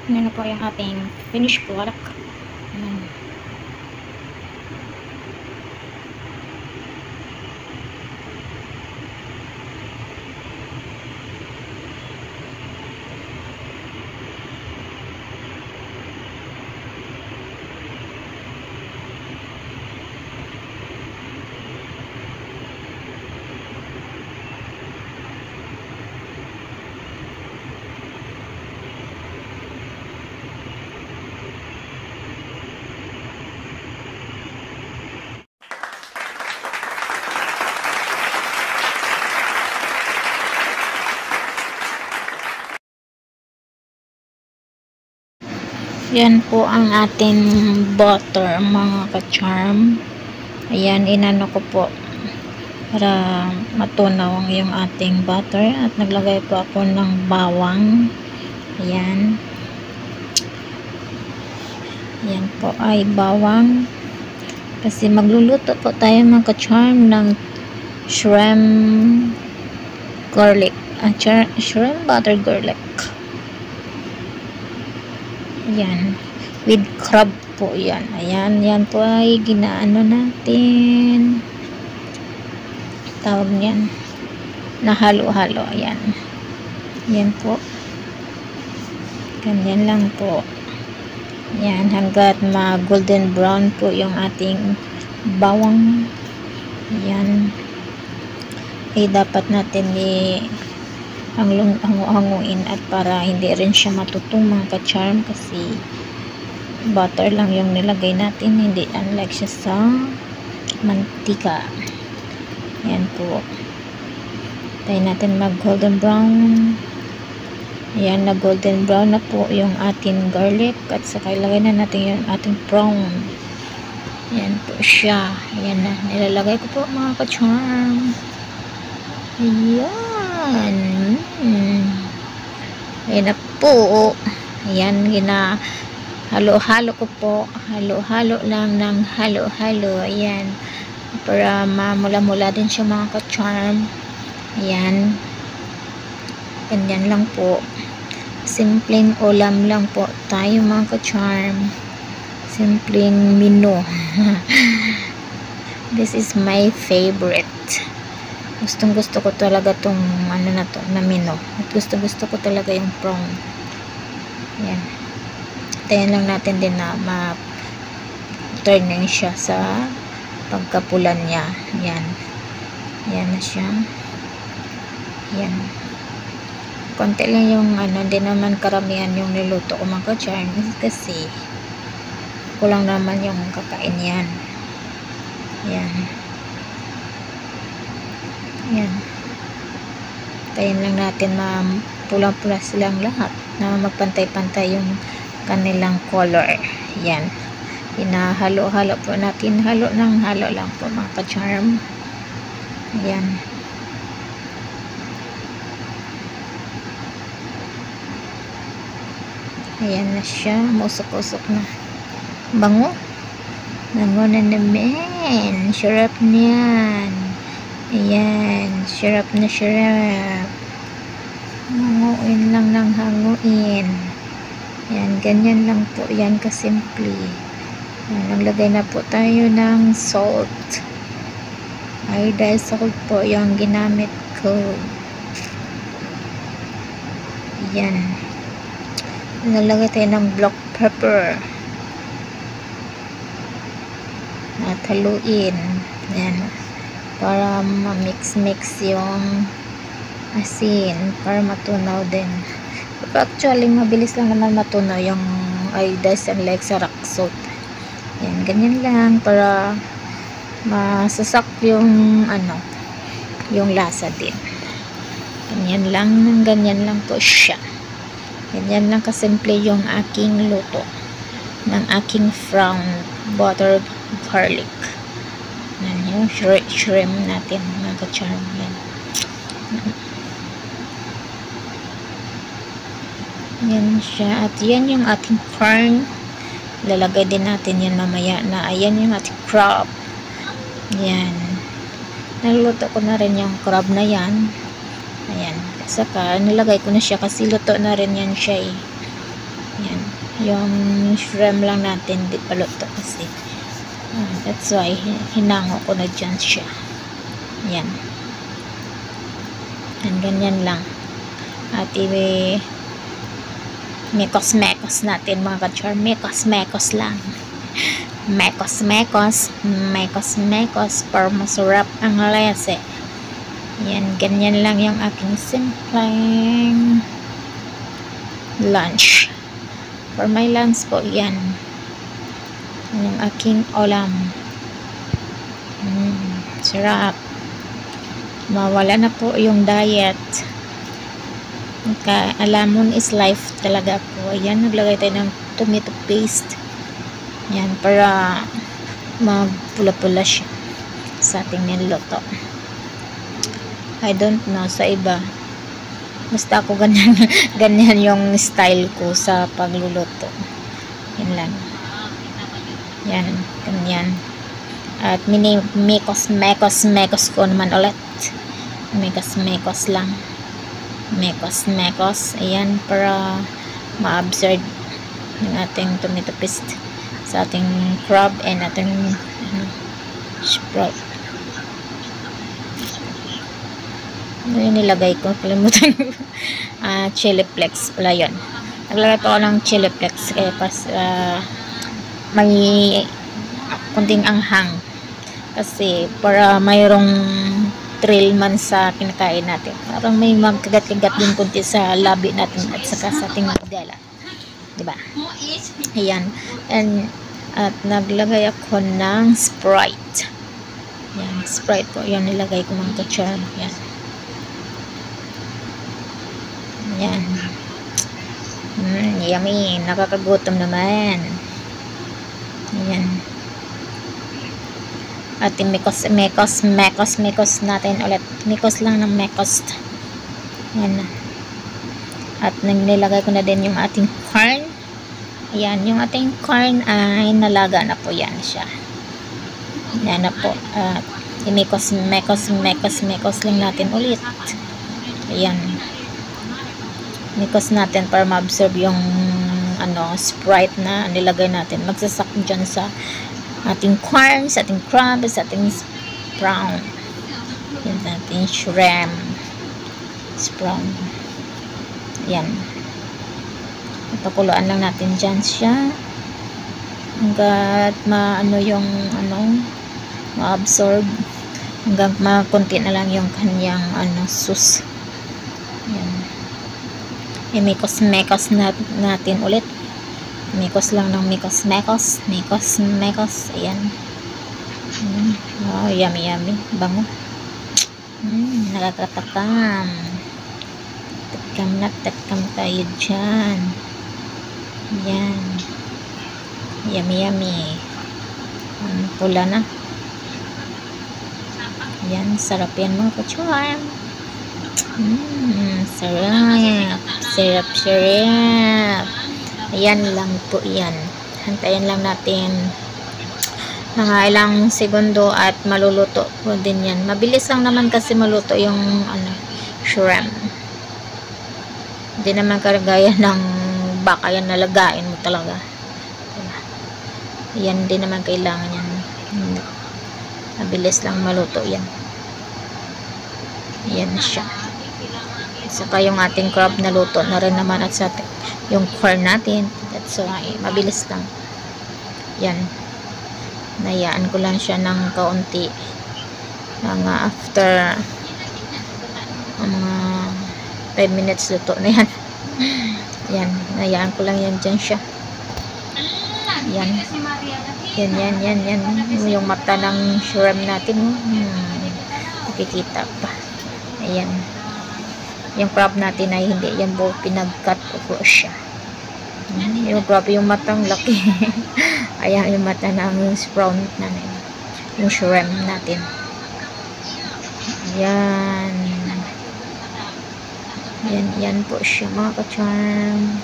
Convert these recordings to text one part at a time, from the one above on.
Ano na po yung ating finished product. Ayan. Yan po ang ating butter, mga ka-charm. Ayan, inano ko po para matunaw yung ating butter at naglagay po ako ng bawang. Ayan. Ayan po ay bawang. Kasi magluluto po tayo, mga ka-charm, ng shrimp garlic. Shrimp butter garlic. Ayan. With crab po yan. Ayan. Yan po ay ginaano natin. Tawag niyan. Nahalo-halo. Ayan. Ayan po. Ganyan lang po. Ayan. Hanggat ma-golden brown po yung ating bawang. Ayan. Eh, dapat natin hanguin at para hindi rin siya matutong, mga ka-charm, kasi butter lang yung nilagay natin, hindi unlike siya sa mantika. Yan po. Tayo natin mag golden brown. Ayan, na golden brown na po yung ating garlic at saka ilagay na natin yung ating prawn. Yan po siya. Ayan na, nilalagay ko po, mga ka-charm. Ayan. Ayan na po. Ayan, halo-halo ko po. Halo-halo lang ng halo-halo. Ayan. Para mamula-mula din siya, mga ka-charm. Ayan. Ganyan lang po. Simpleng ulam lang po tayo, mga ka-charm. Simpleng menu. This is my favorite. Gustong gusto ko talaga tong ano na to, na menu. At gustong gusto ko talaga yung prawn. Ayan. Tayan lang natin din na ma-turning siya sa pagkapulan niya. Ayan. Ayan na siya. Ayan. Konti lang yung ano, hindi naman karamihan yung niluto ko, mga ka-charm, kasi kulang naman yung kakain yan. Ayan. Ayan. Tayin lang natin pulang-pula silang lahat na magpantay-pantay yung kanilang color. Ayan. Hinahalo-halo po natin. Halo lang po, mga ka-charm. Ayan. Ayan na siya. Musok-usok na. Bango. Bango na naman. Sarap niyan. Ayan. Sarap na sarap. Hanguin lang ng hanguin. Ayan. Ganyan lang po. Yan kasimple. Ayan. Naglagay na po tayo ng salt. Iodized salt po yung ginamit ko. Ayan. Nalagay tayo ng black pepper. At haluin. Ayan. Para ma-mix yung asin. Para matunaw din. Pero actually, mabilis lang naman matunaw yung iodized unlike sa rock salt. Ayan. Ganyan lang. Para masasak yung ano, yung lasa din. Ganyan lang po siya. Ganyan lang kasimple yung aking luto ng aking brown butter garlic. Yan yung shrimp natin, mga ka-charm. Yan. Yan siya. At yan yung ating corn. Lalagay din natin yan mamaya na. Ayan yung ating crab. Yan. Naluto ko na rin yung crab na yan. Ayan. Saka nilagay ko na siya kasi luto na rin yan siya eh. Yan. Yung shrimp lang natin, di paluto kasi. That's why, hinango ko na dyan siya. Yan. And ganyan lang. At mekos-mekos natin mga ka-char. Mekos-mekos lang. Mekos-mekos. Mekos-mekos. Para masarap ang lese. Yan. Ganyan lang yung aking simpleng lunch. For my lunch po, yan. Yung aking ulam. Sarap. Mawala na po yung diet. Alamon is life talaga po. Ayan, naglagay tayo ng tomato paste. Yan, para magpula-pula siya sa ating niluto. I don't know sa iba. Basta ako ganyan, ganyan yung style ko sa pagluluto. Yan lang. Yan, ganyan. At mekos ko naman ulit. Mekos lang. Mekos. Ayan, para ma-absorb yung ating tomato paste sa ating crab and ating sprout. Ano yung nilagay ko? Kalimutan. Chili flakes pala yun. Naglagay pa ako ng chili flakes may kunting anghang. Kasi para mayroong thrill man sa kinakain natin. Parang may magkagat-kagat din kunti sa labi natin at saka sa ating dala. Diba? Ayan. At naglagay ako ng Sprite. Yan. Sprite po. Yan nilagay ko mga ka-char. Yan. Yan. Yummy. Nakakagutom naman. Ayan. At mekos natin ulit. Mekos lang ng mekos. Yan. At nilagay ko na din yung ating corn. Ayan. Yung ating corn ay nalaga na po yan siya. Yan na po. At mekos lang natin ulit. Ayan. Mekos natin para ma-absorb yung Sprite na nilagay natin. Magsasak dyan sa ating corn, sa ating crab, sa ating sprout. Yan sa ating shrimp. Sprout. Yan. Papakuluan lang natin dyan siya. Hanggat ma-absorb. Hanggang makunti na lang yung kanyang sauce. Yan. Mekos natin ulit. Mekos lang ng mekos. Ayan. Oh, yummy. Bango. Nakakatakam. Takam tayo dyan. Ayan. Yummy. Pula na. Ayan, sarap yan mga ka-charm. Sarap. Ayan lang po yan. Hantayin lang natin mga ilang segundo at maluluto po din yan. Mabilis lang naman kasi maluto yung shrimp. Hindi naman karagaya ng baka yan, nalagain mo talaga. Yan, hindi naman kailangan yan. Mabilis lang maluto yan. Yan siya. Saka yung ating crab naluto na rin naman at sa yung corn natin. That's why mabilis lang. Yan. Nayaan ko lang siya ng kaunti. Mga after mga 5 minutes luto na yan. Yan. Nayaan ko lang yan dyan siya. Yan. Yan. Yung mata ng shrimp natin. Nakikita pa. Ayan. Yung crab natin ay hindi yan po pinag-cut ko siya. Yung crab, yung matang laki. Ayan yung mata ng sprout natin. Yung shrimp natin. Ayan. Yan po siya mga ka-charm.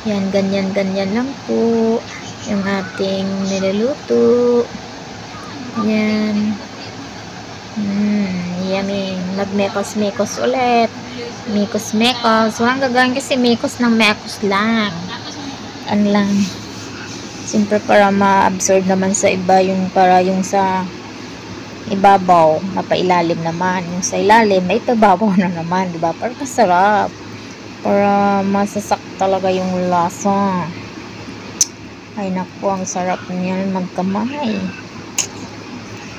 Yan, ganyan lang po yung ating niluluto. Yan. Yummy. Magmekos ulit. Mekos. Walang gagawin kasi mekos ng mekos lang. Ano lang. Siyempre para ma-absorb naman sa iba yung para yung sa ibabaw, napailalim naman. Yung sa ilalim, ay ibabaw na naman, diba? Para masarap. Para masasak talaga yung lasa. Ay naku, ang sarap niyan magkamay.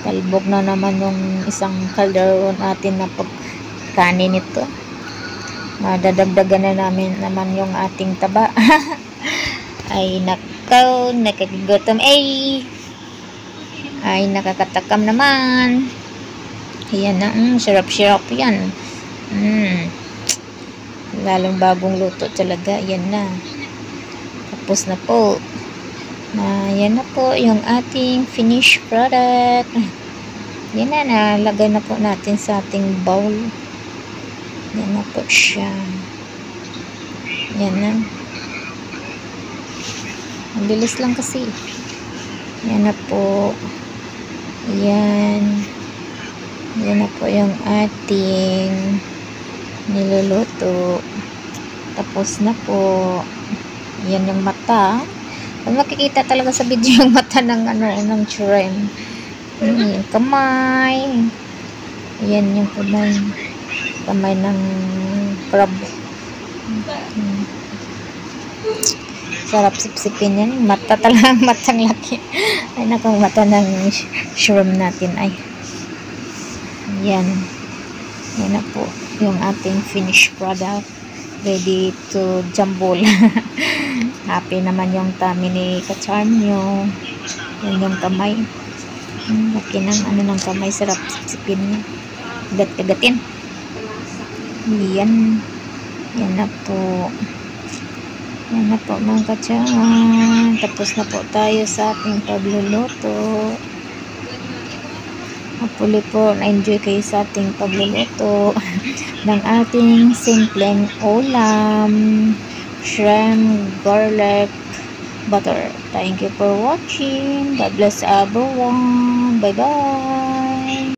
Talbog na naman yung isang kaldero natin na pagkanin nito. Madadagdagan na namin naman yung ating taba. Ay nakaw, nakakagutom. Ay nakakatakam naman. Ayan na, sarap-sarap yan. Lalong bagong luto talaga. Ayan na. Tapos na po. Yan na po yung ating finished product. Yan na, nalagay na po natin sa ating bowl. Yan na po siya. Yan na. Ang bilis lang kasi. Yan na po. Yan. Yan na po yung ating niluluto. Tapos na po. Yan yung mata. Pag makikita talaga sa video yung mata ng ng shrimp. Yung kamay. Yan yung kamay. Kamay ng crab. Sarap sipsipin yan. Mata talaga. Matang laki. Ay nakang mata ng shrimp natin. Ay. Yan. Yan na po. Yung ating finished product. Ready to jumble. Happy naman yung tummy ni Kacharm nyo. Yan yung kamay. Laki ng ng kamay. Sarap sipsipin niya. Kagatin. Yan. Yan na po. Yan na po mga Kacharm. Tapos na po tayo sa ating pagluluto. Hopefully po na-enjoy kayo sa ating pagluluto ng ating simpleng ulam, shrimp garlic butter. Thank you for watching. God bless everyone. Bye bye.